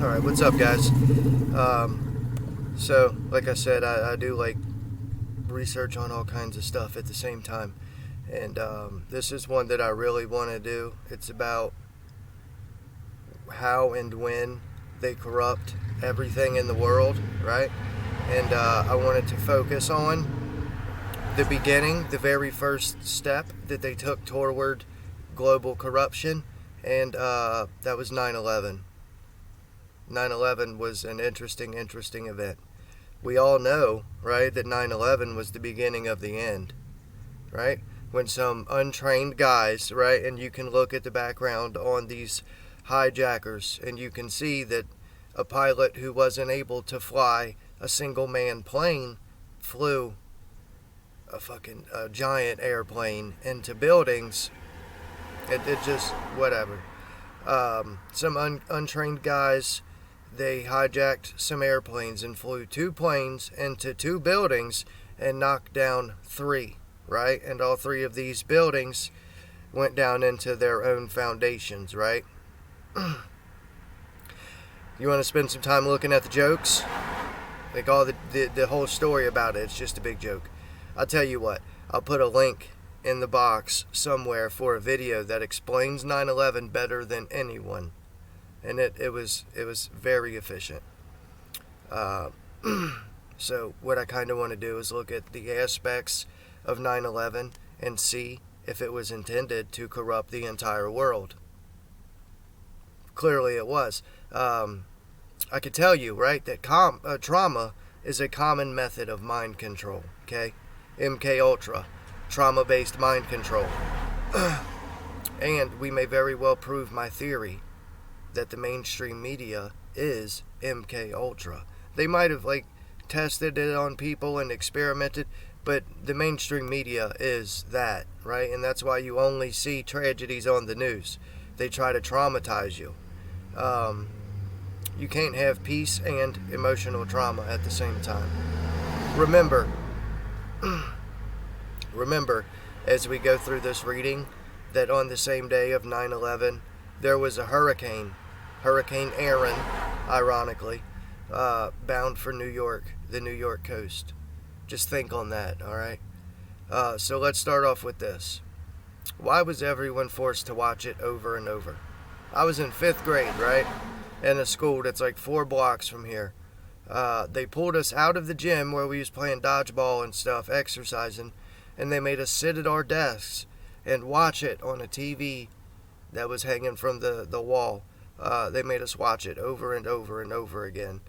Alright, what's up, guys? So, like I said, I do like research on all kinds of stuff at the same time. And this is one that I really want to do. It's about how and when they corrupt everything in the world, right? And I wanted to focus on the beginning, the very first step that they took toward global corruption, and that was 9/11. 9/11 was an interesting event. We all know, right, that 9/11 was the beginning of the end, right? When some untrained guys, right, and you can look at the background on these hijackers, and you can see that a pilot who wasn't able to fly a single man plane flew a giant airplane into buildings. It just, whatever. Some untrained guys, they hijacked some airplanes and flew 2 planes into 2 buildings and knocked down 3, right? And all 3 of these buildings went down into their own foundations, right? You want to spend some time looking at the jokes? Like all the whole story about it, it's just a big joke. I'll tell you what, I'll put a link in the box somewhere for a video that explains 9/11 better than anyone. And it was very efficient. So what I kind of want to do is look at the aspects of 9/11 and see if it was intended to corrupt the entire world. Clearly it was. I could tell you, right, that trauma is a common method of mind control, okay? MK Ultra, trauma-based mind control. And we may very well prove my theory that the mainstream media is MK Ultra. They might have tested it on people and experimented, but the mainstream media is that, right? And that's why you only see tragedies on the news. They try to traumatize you. You can't have peace and emotional trauma at the same time. Remember, as we go through this reading, that on the same day of 9/11, there was a hurricane, Hurricane Aaron, ironically, bound for New York, the New York coast. Just think on that, all right? So let's start off with this. Why was everyone forced to watch it over and over? I was in 5th grade, right? In a school that's like 4 blocks from here. They pulled us out of the gym where we was playing dodgeball and stuff, exercising, and they made us sit at our desks and watch it on a TV that was hanging from the wall. They made us watch it over and over and over again.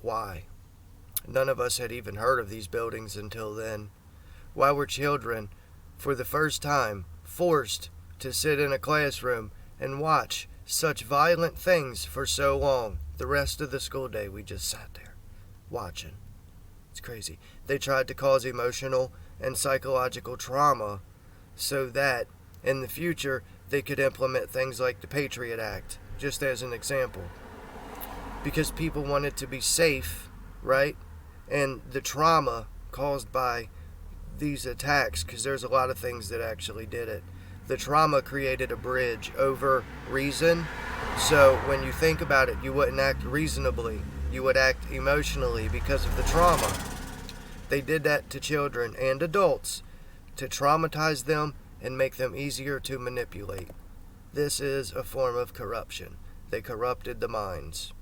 Why? None of us had even heard of these buildings until then. Why were children, for the first time, forced to sit in a classroom and watch such violent things for so long? The rest of the school day, we just sat there, watching. It's crazy. They tried to cause emotional and psychological trauma so that in the future they could implement things like the Patriot Act, just as an example. Because people wanted to be safe, right? And the trauma caused by these attacks, because there's a lot of things that actually did it. The trauma created a bridge over reason. So when you think about it, you wouldn't act reasonably. You would act emotionally because of the trauma. They did that to children and adults to traumatize them and make them easier to manipulate. This is a form of corruption. They corrupted the minds.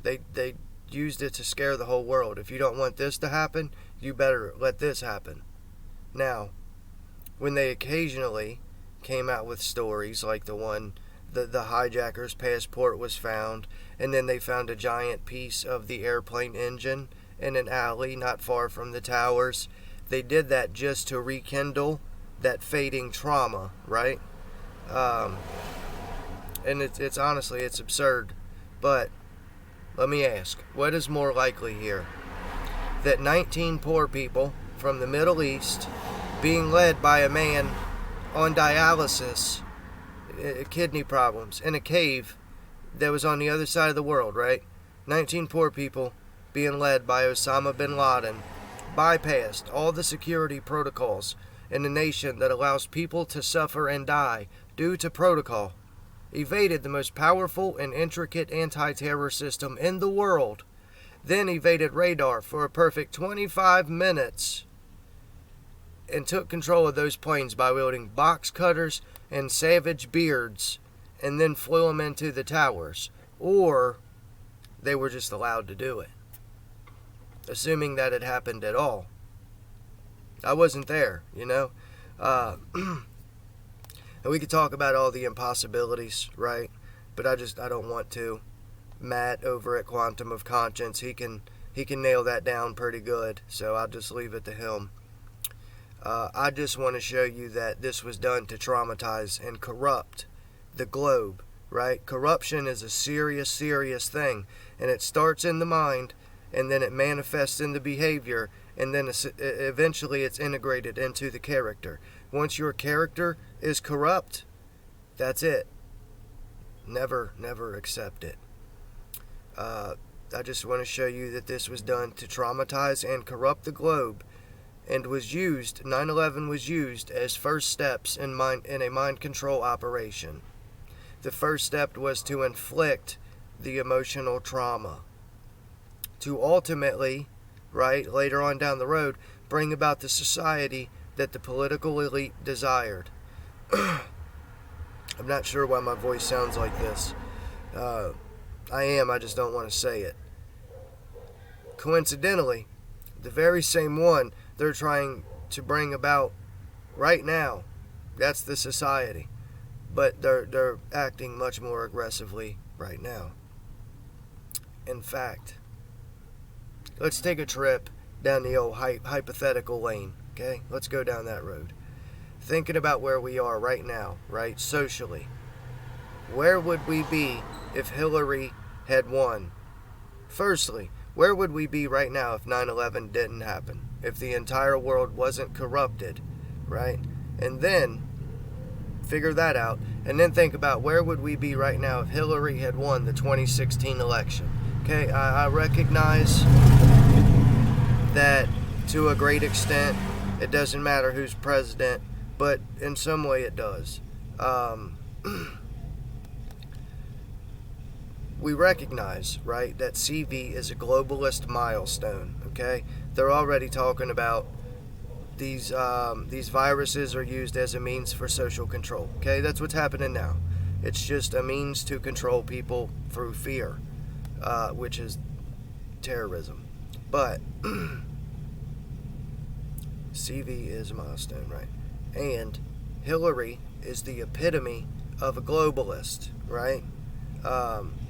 They used it to scare the whole world. If you don't want this to happen, you better let this happen. Now, when they occasionally came out with stories like the one, the hijacker's passport was found, and then they found a giant piece of the airplane engine in an alley not far from the towers. They did that just to rekindle that fading trauma, right? And it's honestly, it's absurd. But let me ask, what is more likely here? That 19 poor people from the Middle East being led by a man on dialysis, kidney problems, in a cave that was on the other side of the world, right? 19 poor people being led by Osama bin Laden, bypassed all the security protocols in a nation that allows people to suffer and die due to protocol. evaded the most powerful and intricate anti-terror system in the world, then evaded radar for a perfect 25 minutes, and took control of those planes by wielding box cutters and savage beards, and then flew them into the towers. Or they were just allowed to do it. Assuming that it happened at all. I wasn't there, you know. And we could talk about all the impossibilities, right? But I don't want to. Matt over at Quantum of Conscience, he can nail that down pretty good, so I'll just leave it to him. I just want to show you that this was done to traumatize and corrupt the globe, right? Corruption is a serious, serious thing, and it starts in the mind, and then it manifests in the behavior, and then eventually it's integrated into the character. Once your character is corrupt, that's it. Never accept it. I just want to show you that this was done to traumatize and corrupt the globe, and was used, 9/11 was used as first steps in a mind control operation. The first step was to inflict the emotional trauma, to ultimately, right, later on down the road, bring about the society that the political elite desired. I'm not sure why my voice sounds like this. I just don't want to say it. Coincidentally, the very same one they're trying to bring about right now, that's the society. But they're acting much more aggressively right now. In fact, let's take a trip down the old hypothetical lane, okay? Let's go down that road. Thinking about where we are right now, right, socially. Where would we be if Hillary had won? Firstly, where would we be right now if 9/11 didn't happen? If the entire world wasn't corrupted, right? And then figure that out, and then think about where would we be right now if Hillary had won the 2016 election. Okay, I recognize that to a great extent it doesn't matter who's president, but in some way it does. We recognize, right, that CV is a globalist milestone, okay? They're already talking about these viruses are used as a means for social control, okay? That's what's happening now. It's just a means to control people through fear, which is terrorism. But CV is a milestone, right? And Hillary is the epitome of a globalist, right?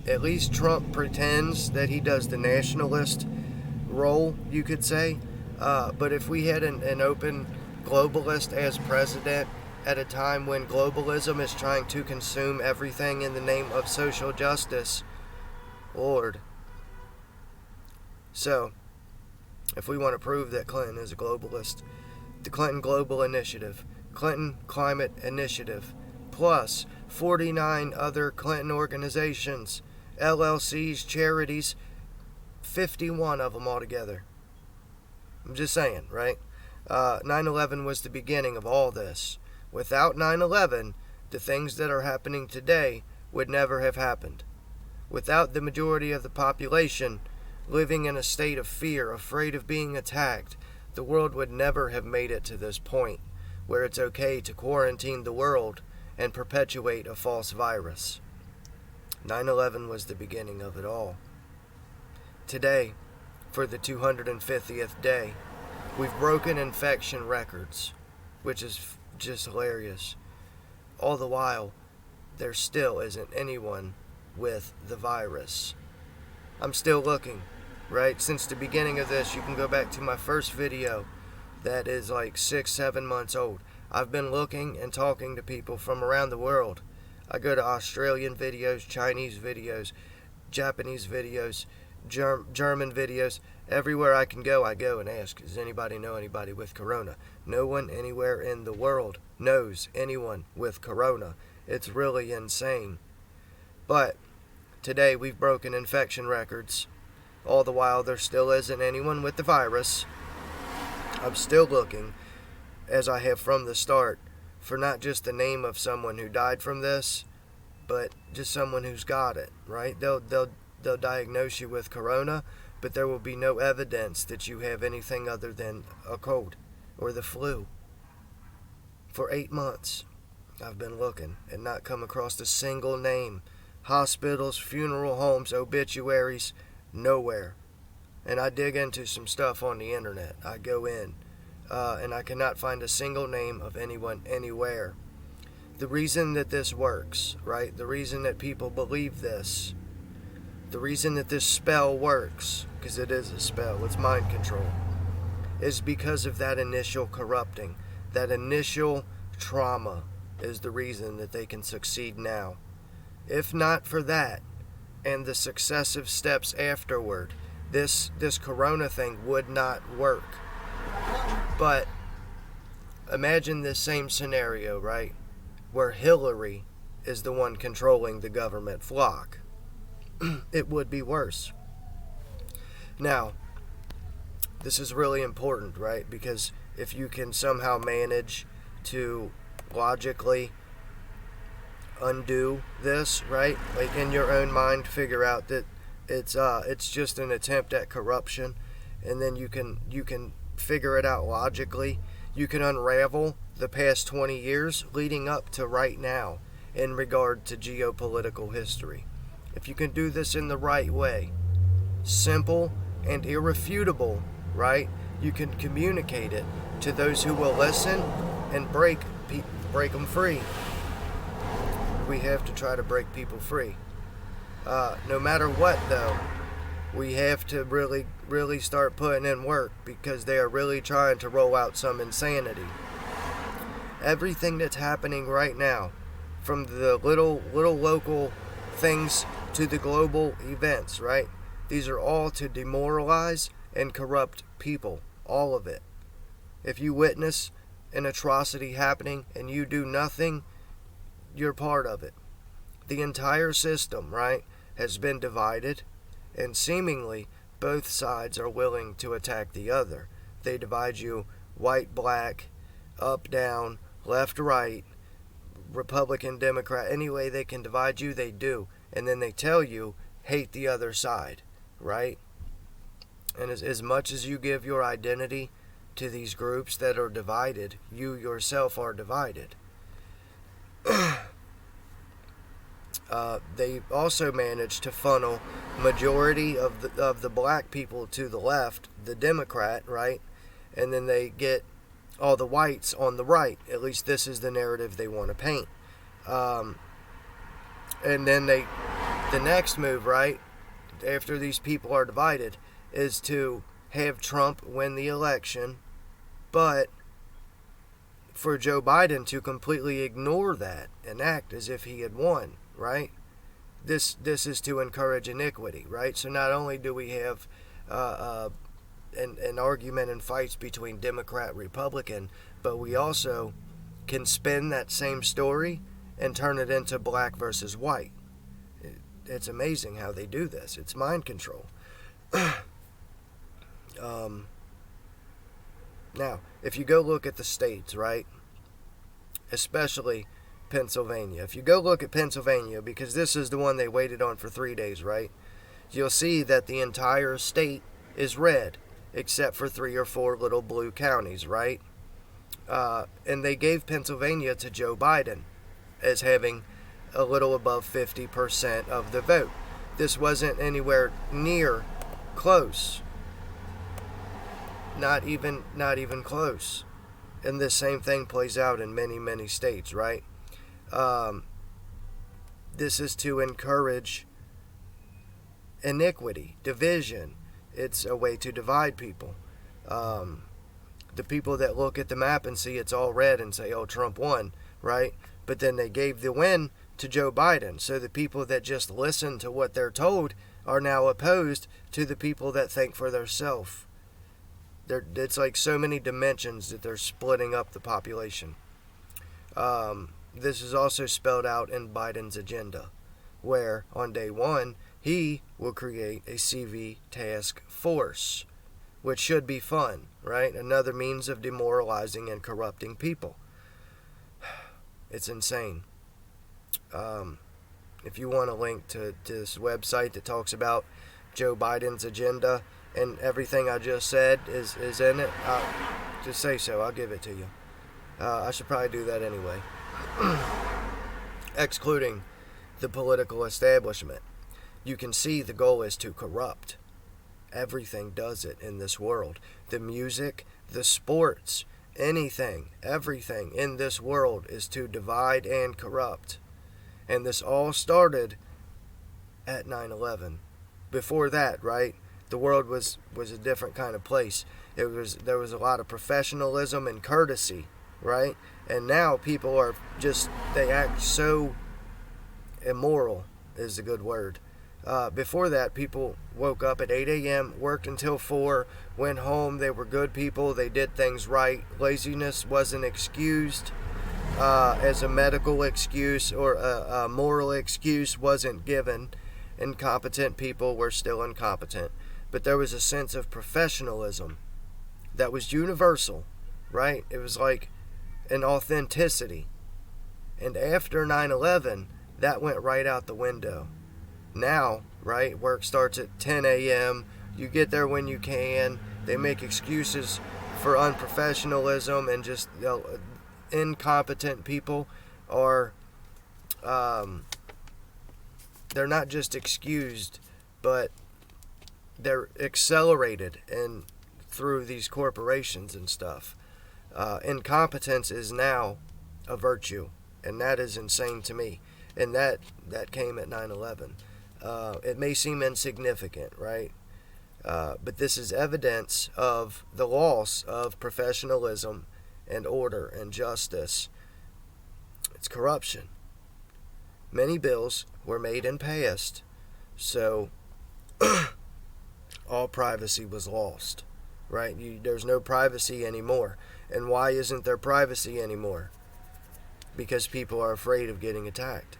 At least Trump pretends that he does the nationalist role, you could say. But if we had an open globalist as president at a time when globalism is trying to consume everything in the name of social justice, Lord. So, if we want to prove that Clinton is a globalist, the Clinton Global Initiative, Clinton Climate Initiative, plus 49 other Clinton organizations, LLCs, charities, 51 of them altogether. I'm just saying, right? 9/11 was the beginning of all this. Without 9/11, the things that are happening today would never have happened. Without the majority of the population living in a state of fear, afraid of being attacked, the world would never have made it to this point where it's okay to quarantine the world and perpetuate a false virus. 9/11 was the beginning of it all. Today, for the 250th day, we've broken infection records, which is just hilarious. All the while, there still isn't anyone with the virus. I'm still looking, right? Since the beginning of this, you can go back to my first video that is like 6-7 months old. I've been looking and talking to people from around the world. I go to Australian videos, Chinese videos, Japanese videos, German videos. Everywhere I can go, I go and ask, does anybody know anybody with corona? No one anywhere in the world knows anyone with corona. It's really insane. But today we've broken infection records. All the while there still isn't anyone with the virus. I'm still looking, as I have from the start, for not just the name of someone who died from this, but just someone who's got it, right? They'll diagnose you with corona, but there will be no evidence that you have anything other than a cold or the flu. For 8 months, I've been looking and not come across a single name. Hospitals, funeral homes, obituaries, nowhere. And I dig into some stuff on the internet. I go in, and I cannot find a single name of anyone anywhere. The reason that this works, right? The reason that people believe this, the reason that this spell works, because it is a spell, it's mind control, is because of that initial corrupting. That initial trauma is the reason that they can succeed now. If not for that, and the successive steps afterward, this corona thing would not work. But imagine this same scenario, right? Where Hillary is the one controlling the government flock. It would be worse. Now, this is really important, right? Because if you can somehow manage to logically undo this, right? Like in your own mind, figure out that it's just an attempt at corruption, and then you can figure it out logically. You can unravel the past 20 years leading up to right now in regard to geopolitical history. If you can do this in the right way, simple and irrefutable, right? You can communicate it to those who will listen and break them free. We have to try to break people free. No matter what, though, we have to really start putting in work, because they are really trying to roll out some insanity. Everything that's happening right now, from the little local things to the global events, right? These are all to demoralize and corrupt people. All of it. If you witness an atrocity happening and you do nothing, you're part of it. The entire system, right, has been divided, and seemingly both sides are willing to attack the other. They divide you white, black, up, down, left, right, Republican, Democrat. Any way they can divide you, they do. And then they tell you, hate the other side, right? And as much as you give your identity to these groups that are divided, you yourself are divided. They also managed to funnel majority of the black people to the left, the Democrat, right? And then they get all the whites on the right. At least this is the narrative they want to paint. And then the next move, right, after these people are divided, is to have Trump win the election, but for Joe Biden to completely ignore that and act as if he had won, right? This is to encourage iniquity, right? So not only do we have an argument and fights between Democrat, Republican, but we also can spin that same story and turn it into black versus white. It's amazing how they do this. It's mind control. Now, if you go look at the states, right, especially Pennsylvania, if you go look at Pennsylvania, because this is the one they waited on for 3 days, right, you'll see that the entire state is red, except for 3 or 4 little blue counties, right? And they gave Pennsylvania to Joe Biden as having a little above 50% of the vote. This wasn't anywhere near close. Not even close. And the same thing plays out in many states, right? This is to encourage iniquity, division. It's a way to divide people. The people that look at the map and see it's all red and say, oh, Trump won, right? But then they gave the win to Joe Biden. So the people that just listen to what they're told are now opposed to the people that think for themselves. It's like so many dimensions that they're splitting up the population. This is also spelled out in Biden's agenda, where on day one, he will create a CV task force, which should be fun, right? Another means of demoralizing and corrupting people. It's insane. if you want a link to this website that talks about Joe Biden's agenda and everything I just said is in it, just say so. I'll give it to you. I should probably do that anyway. Excluding the political establishment. You can see the goal is to corrupt. Everything does it in this world. The music, the sports, anything, everything in this world is to divide and corrupt. And this all started at 9/11. Before that, right, the world was a different kind of place. There was a lot of professionalism and courtesy, right? And now people are just, they act so immoral is a good word. Before that, people woke up at 8 a.m., worked until 4, went home. They were good people. They did things right. Laziness wasn't excused as a medical excuse, or a moral excuse wasn't given. Incompetent people were still incompetent. But there was a sense of professionalism that was universal, right? It was like an authenticity. And after 9/11, that went right out the window. Now, right, work starts at 10 a.m. You get there when you can. They make excuses for unprofessionalism, and just, you know, incompetent people are, they're not just excused, but they're accelerated and through these corporations and stuff. Incompetence is now a virtue, and that is insane to me. And that came at 9/11. It may seem insignificant, right? But this is evidence of the loss of professionalism and order and justice. It's corruption. Many bills were made and passed, so all privacy was lost, right? There's no privacy anymore. And why isn't there privacy anymore? Because people are afraid of getting attacked.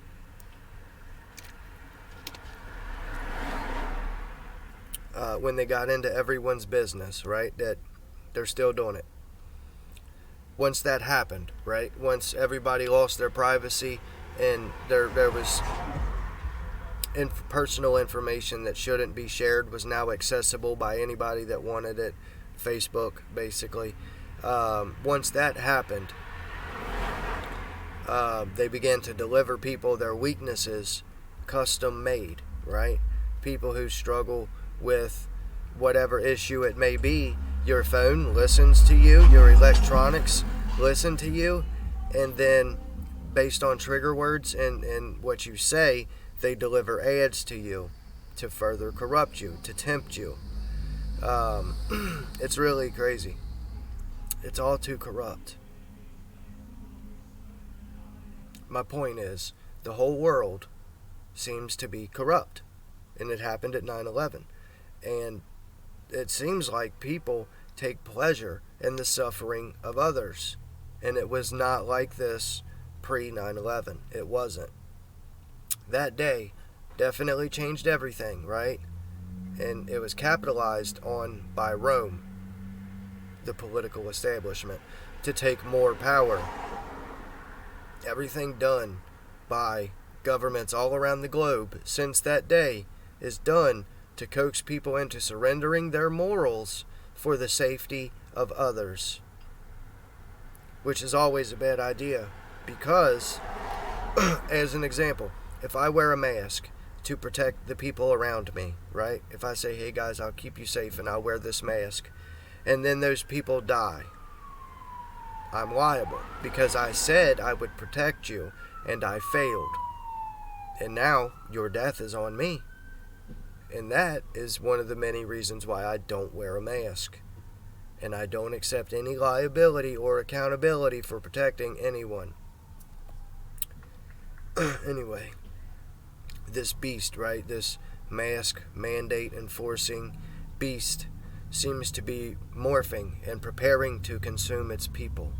When they got into everyone's business, right, that they're still doing it. Once that happened, right, once everybody lost their privacy and there was personal information that shouldn't be shared was now accessible by anybody that wanted it, Facebook basically. Once that happened, they began to deliver people their weaknesses custom made, right? People who struggle with whatever issue it may be. Your phone listens to you, your electronics listen to you, and then based on trigger words and what you say, they deliver ads to you to further corrupt you, to tempt you. It's really crazy. It's all too corrupt. My point is, the whole world seems to be corrupt, and it happened at 9/11. And it seems like people take pleasure in the suffering of others. And it was not like this pre-9/11. It wasn't. That day definitely changed everything, right? And it was capitalized on by Rome, the political establishment, to take more power. Everything done by governments all around the globe since that day is done to coax people into surrendering their morals for the safety of others, which is always a bad idea, because as an example, if I wear a mask to protect the people around me, right? If I say, hey guys, I'll keep you safe and I'll wear this mask, and then those people die, I'm liable because I said I would protect you and I failed. And now your death is on me. And that is one of the many reasons why I don't wear a mask. And I don't accept any liability or accountability for protecting anyone. Anyway, this beast, right, this mask mandate enforcing beast seems to be morphing and preparing to consume its people.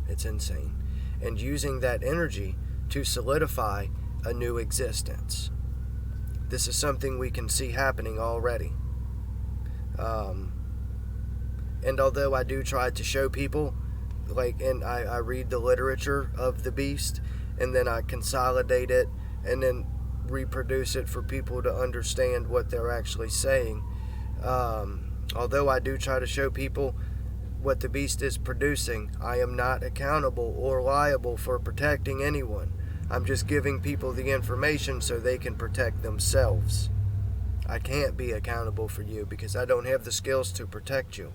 It's insane. And using that energy to solidify a new existence. This is something we can see happening already. And although I do try to show people, and I read the literature of the beast, and then I consolidate it, and then reproduce it for people to understand what they're actually saying. Although I do try to show people what the beast is producing, I am not accountable or liable for protecting anyone. I'm just giving people the information so they can protect themselves. I can't be accountable for you because I don't have the skills to protect you.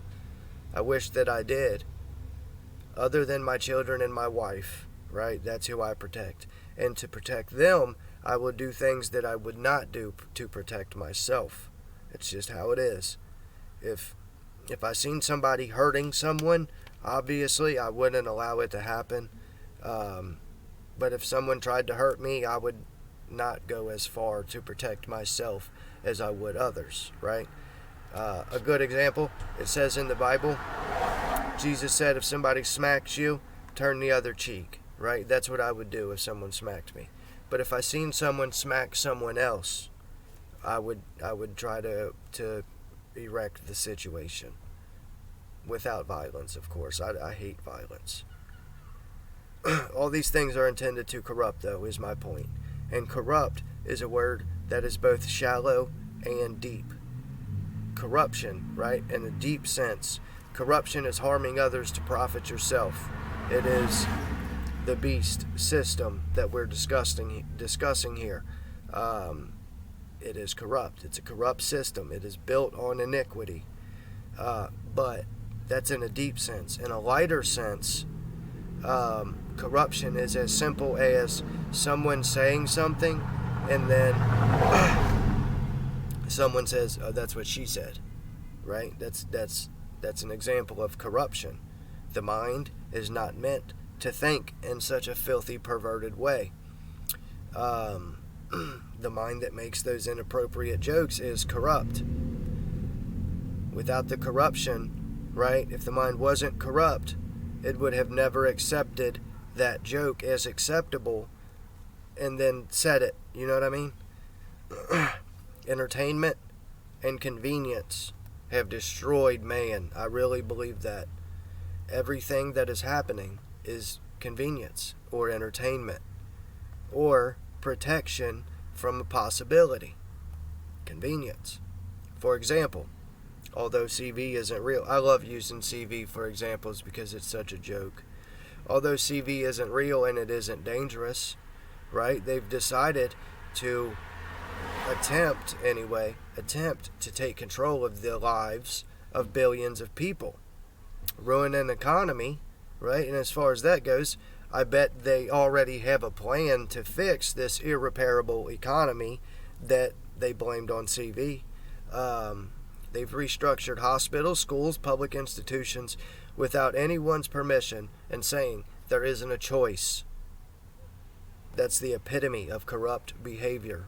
I wish that I did. Other than my children and my wife, right? That's who I protect. And to protect them, I will do things that I would not do to protect myself. It's just how it is. If I seen somebody hurting someone, obviously I wouldn't allow it to happen. But if someone tried to hurt me, I would not go as far to protect myself as I would others, right? A good example, it says in the Bible, Jesus said if somebody smacks you, turn the other cheek, right? That's what I would do if someone smacked me. But if I seen someone smack someone else, I would try to erect the situation without violence, of course. I hate violence. All these things are intended to corrupt, though, is my point. And corrupt is a word that is both shallow and deep. Corruption, right, in a deep sense. Corruption is harming others to profit yourself. It is the beast system that we're discussing here. It is corrupt. It's a corrupt system. It is built on iniquity. But that's in a deep sense. In a lighter sense, corruption is as simple as someone saying something and then someone says, "Oh, that's what she said," right? That's an example of corruption. The mind is not meant to think in such a filthy, perverted way. The mind that makes those inappropriate jokes is corrupt. Without the corruption, right, if the mind wasn't corrupt, it would have never accepted that joke as acceptable and then said it. You know what I mean? Entertainment and convenience have destroyed man. I really believe that. Everything that is happening is convenience or entertainment or protection from a possibility. Convenience. For example, although CV isn't real, I love using CV for examples because it's such a joke. Although CV isn't real and it isn't dangerous, right? They've decided to attempt to take control of the lives of billions of people, ruin an economy, right? And as far as that goes, I bet they already have a plan to fix this irreparable economy that they blamed on CV. They've restructured hospitals, schools, public institutions without anyone's permission and saying there isn't a choice. That's the epitome of corrupt behavior.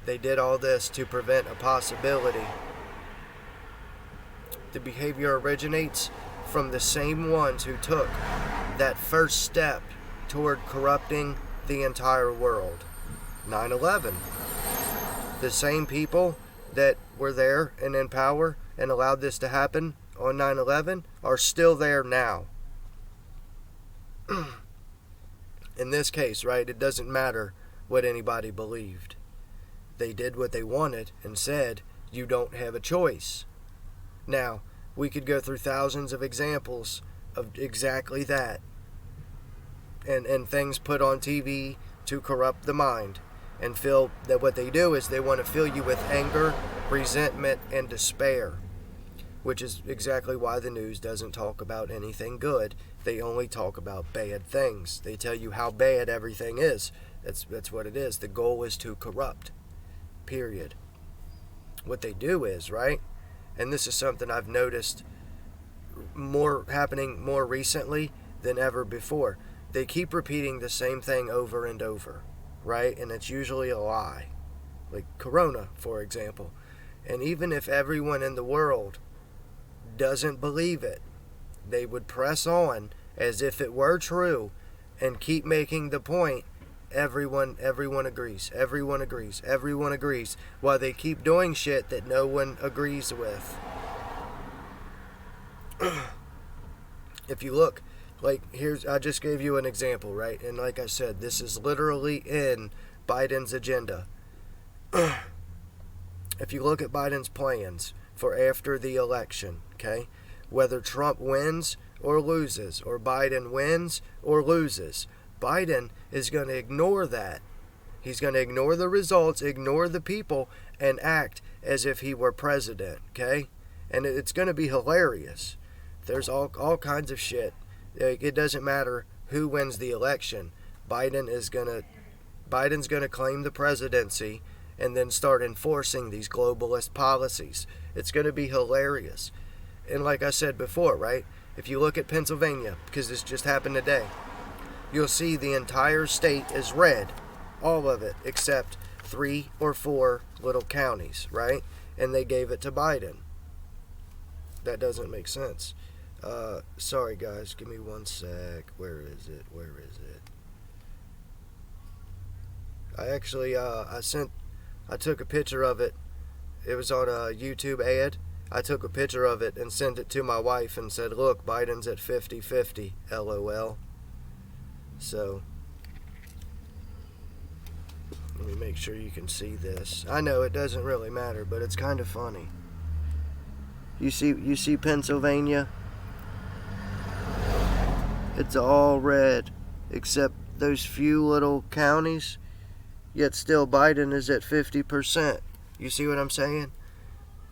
They did all this to prevent a possibility. The behavior originates from the same ones who took that first step toward corrupting the entire world. 9/11. The same people that were there and in power and allowed this to happen on 9/11 are still there now. In this case, right, it doesn't matter what anybody believed. They did what they wanted and said, you don't have a choice. Now, we could go through thousands of examples of exactly that. And things put on TV to corrupt the mind and feel that what they do is they want to fill you with anger, resentment, and despair, which is exactly why the news doesn't talk about anything good. They only talk about bad things. They tell you how bad everything is. That's what it is. The goal is to corrupt. Period. What they do is, right, and this is something I've noticed happening more recently than ever before. They keep repeating the same thing over and over, right? And it's usually a lie. Like Corona, for example. And even if everyone in the world doesn't believe it, they would press on as if it were true and keep making the point. Everyone agrees, while they keep doing shit that no one agrees with. If you look, Like, I just gave you an example, right? And like I said, this is literally in Biden's agenda. If you look at Biden's plans for after the election, okay, whether Trump wins or loses, or Biden wins or loses, Biden is going to ignore that. He's going to ignore the results, ignore the people, and act as if he were president, okay? And it's going to be hilarious. There's all kinds of shit. It doesn't matter who wins the election. Biden's going to claim the presidency and then start enforcing these globalist policies. It's going to be hilarious. And like I said before, right? If you look at Pennsylvania, because this just happened today, you'll see the entire state is red. All of it, except 3 or 4 little counties, right? And they gave it to Biden. That doesn't make sense. Sorry guys, give me one sec. Where is it? I actually, I took a picture of it. It was on a YouTube ad. I took a picture of it and sent it to my wife and said, look, Biden's at 50-50, LOL. So, let me make sure you can see this. I know it doesn't really matter, but it's kind of funny. You see Pennsylvania? It's all red, except those few little counties, yet still Biden is at 50%. You see what I'm saying?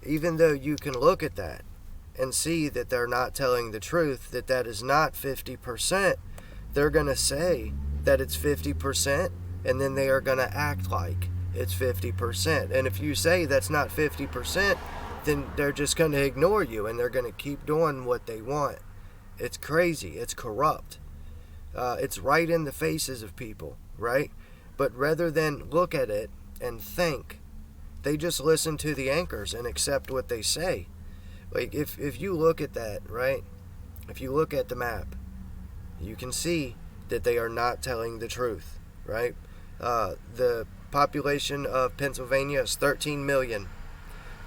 Even though you can look at that and see that they're not telling the truth, that is not 50%, they're going to say that it's 50%, and then they are going to act like it's 50%. And if you say that's not 50%, then they're just going to ignore you, and they're going to keep doing what they want. It's crazy. It's corrupt. It's right in the faces of people, right? But rather than look at it and think, they just listen to the anchors and accept what they say. Like, if you look at that, right? If you look at the map, you can see that they are not telling the truth, right? The population of Pennsylvania is 13 million.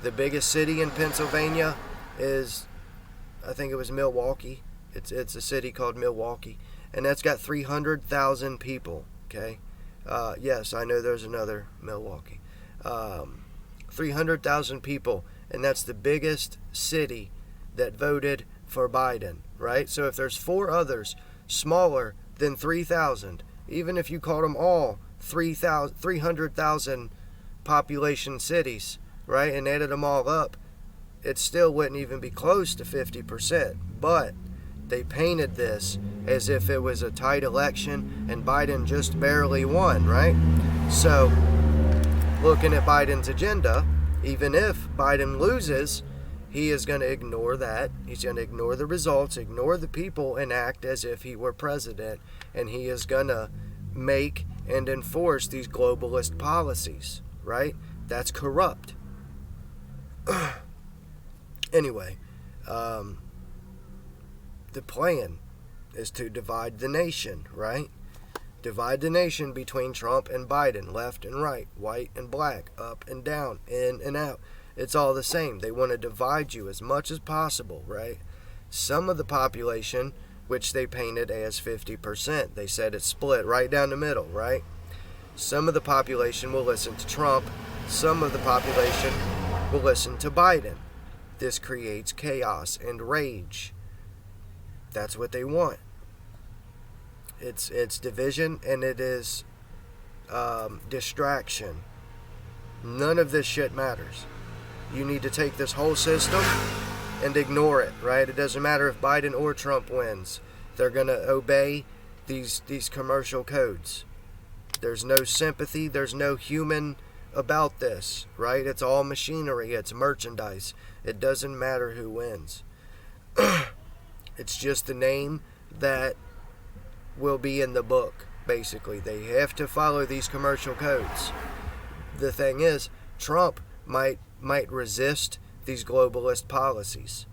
The biggest city in Pennsylvania is, I think it was Milwaukee. It's a city called Milwaukee, and that's got 300,000 people, okay? Yes, I know there's another Milwaukee. 300,000 people, and that's the biggest city that voted for Biden, right? So if there's 4 others smaller than 3,000, even if you called them all 300,000 population cities, right, and added them all up, it still wouldn't even be close to 50%. But they painted this as if it was a tight election and Biden just barely won, right? So, looking at Biden's agenda, even if Biden loses, he is going to ignore that. He's going to ignore the results, ignore the people, and act as if he were president. And he is going to make and enforce these globalist policies, right? That's corrupt. Anyway, the plan is to divide the nation, right? Divide the nation between Trump and Biden, left and right, white and black, up and down, in and out. It's all the same. They want to divide you as much as possible, right? Some of the population, which they painted as 50%, they said it's split right down the middle, right? Some of the population will listen to Trump. Some of the population will listen to Biden. This creates chaos and rage. That's what they want. It's division, and it is distraction. None of this shit matters. You need to take this whole system and ignore it, right? It doesn't matter if Biden or Trump wins. They're going to obey these commercial codes. There's no sympathy. There's no human about this, right? It's all machinery. It's merchandise. It doesn't matter who wins. It's just the name that will be in the book, basically. They have to follow these commercial codes. The thing is, Trump might resist these globalist policies.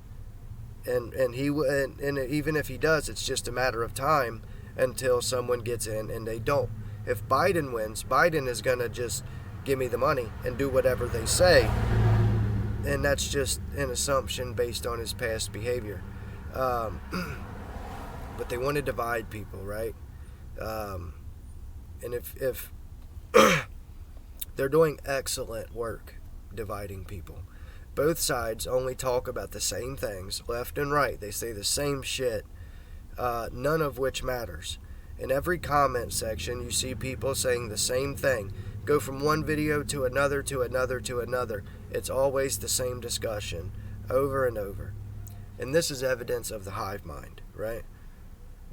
And even if he does, it's just a matter of time until someone gets in and they don't. If Biden wins, Biden is going to just give me the money and do whatever they say. And that's just an assumption based on his past behavior. but they want to divide people, right? And if they're doing excellent work dividing people. Both sides only talk about the same things, left and right. They say the same shit, none of which matters. In every comment section, you see people saying the same thing. Go from one video to another, to another, to another. It's always the same discussion, over and over. And this is evidence of the hive mind, right?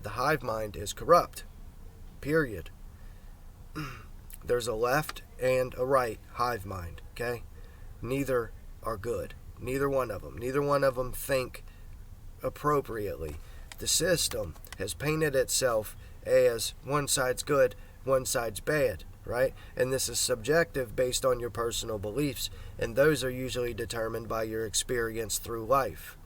The hive mind is corrupt, period. There's a left and a right hive mind, okay? Neither are good. Neither one of them. Neither one of them think appropriately. The system has painted itself as one side's good, one side's bad, right? And this is subjective based on your personal beliefs, and those are usually determined by your experience through life,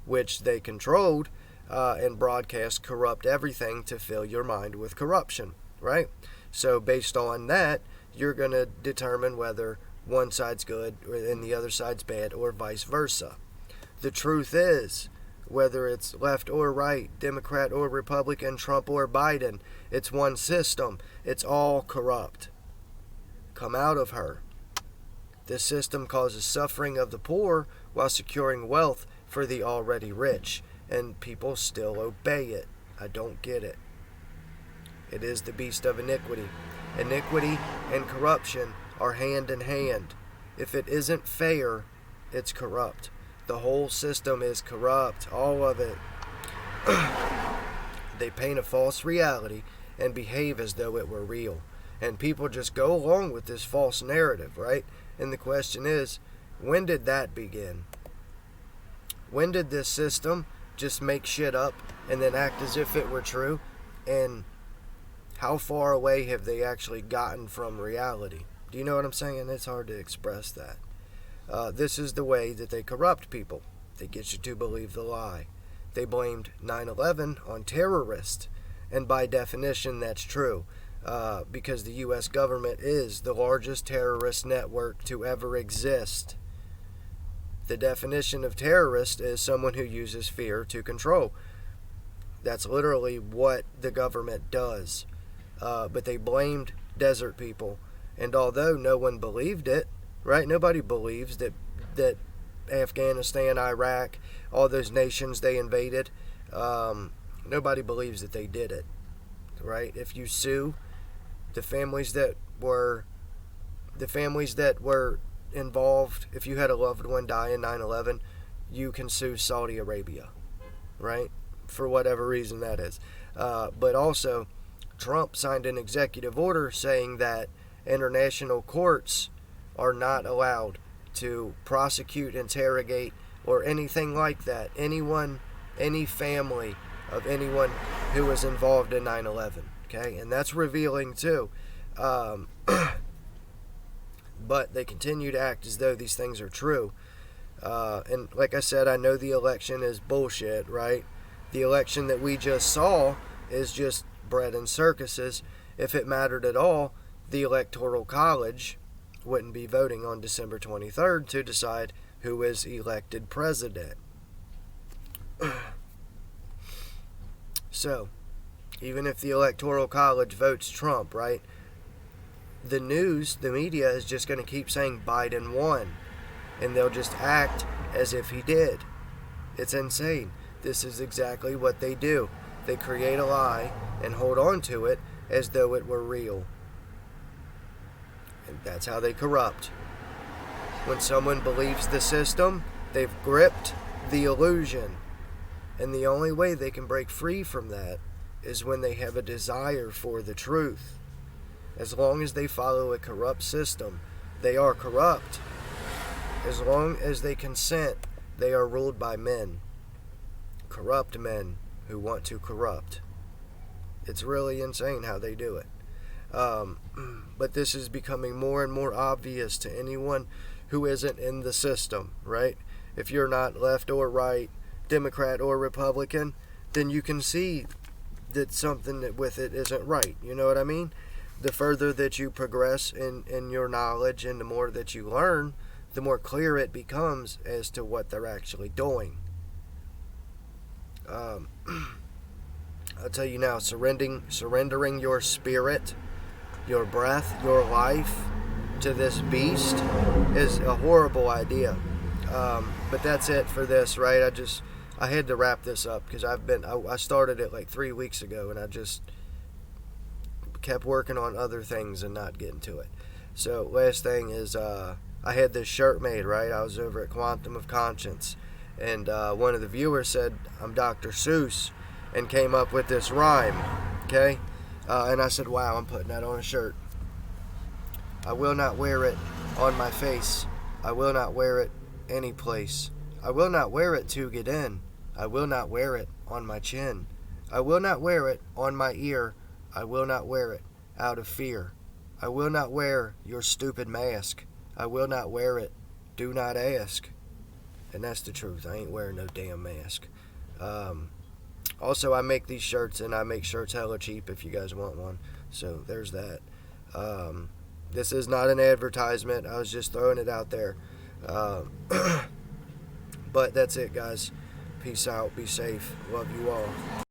which they controlled and broadcast corrupt everything to fill your mind with corruption, right? So based on that, you're going to determine whether one side's good and the other side's bad, or vice versa. The truth is, whether it's left or right, Democrat or Republican, Trump or Biden, it's one system. It's all corrupt. Come out of her. This system causes suffering of the poor while securing wealth for the already rich, and people still obey it. I don't get it. It is the beast of iniquity. Iniquity and corruption are hand in hand. If it isn't fair, it's corrupt. The whole system is corrupt, all of it. They paint a false reality and behave as though it were real. And people just go along with this false narrative, right? And the question is, when did that begin? When did this system just make shit up and then act as if it were true? And how far away have they actually gotten from reality? Do you know what I'm saying? It's hard to express that. This is the way that they corrupt people. They get you to believe the lie. They blamed 9/11 on terrorists, and by definition that's true, because the U.S. government is the largest terrorist network to ever exist. The definition of terrorist is someone who uses fear to control. That's literally what the government does. But they blamed desert people, and although no one believed it, right? Nobody believes that Afghanistan, Iraq, all those nations they invaded, nobody believes that they did it, right? If you sue the families that were involved, if you had a loved one die in 9/11, you can sue Saudi Arabia, right? For whatever reason that is. But also, Trump signed an executive order saying that international courts are not allowed to prosecute, interrogate, or anything like that. Anyone, any family of anyone who was involved in 9/11. Okay, and that's revealing too. But they continue to act as though these things are true. And like I said, I know the election is bullshit, right? The election that we just saw is just bread and circuses. If it mattered at all, the Electoral College wouldn't be voting on December 23rd to decide who is elected president. So, even if the Electoral College votes Trump, right, the news, the media is just going to keep saying Biden won, and they'll just act as if he did. It's insane. This is exactly what they do. They create a lie and hold on to it as though it were real. And that's how they corrupt. When someone believes the system, they've gripped the illusion. And the only way they can break free from that is when they have a desire for the truth. As long as they follow a corrupt system, they are corrupt. As long as they consent, they are ruled by men. Corrupt men who want to corrupt. It's really insane how they do it. But this is becoming more and more obvious to anyone who isn't in the system, right? If you're not left or right, Democrat or Republican, then you can see that something with it isn't right. You know what I mean? The further that you progress in your knowledge and the more that you learn, the more clear it becomes as to what they're actually doing. I'll tell you now, surrendering your spirit, your breath, your life to this beast is a horrible idea. But that's it for this, right? I had to wrap this up because I started it like 3 weeks ago, and I just kept working on other things and not getting to it. So last thing is, I had this shirt made, right? I was over at Quantum of Conscience, and one of the viewers said I'm Dr. Seuss, and came up with this rhyme, okay? And I said, wow, I'm putting that on a shirt. I will not wear it on my face. I will not wear it any place. I will not wear it to get in. I will not wear it on my chin. I will not wear it on my ear. I will not wear it out of fear. I will not wear your stupid mask. I will not wear it. Do not ask. And that's the truth. I ain't wearing no damn mask. Also, I make these shirts, and I make shirts hella cheap if you guys want one. So there's that. This is not an advertisement. I was just throwing it out there. But that's it, guys. Peace out. Be safe. Love you all.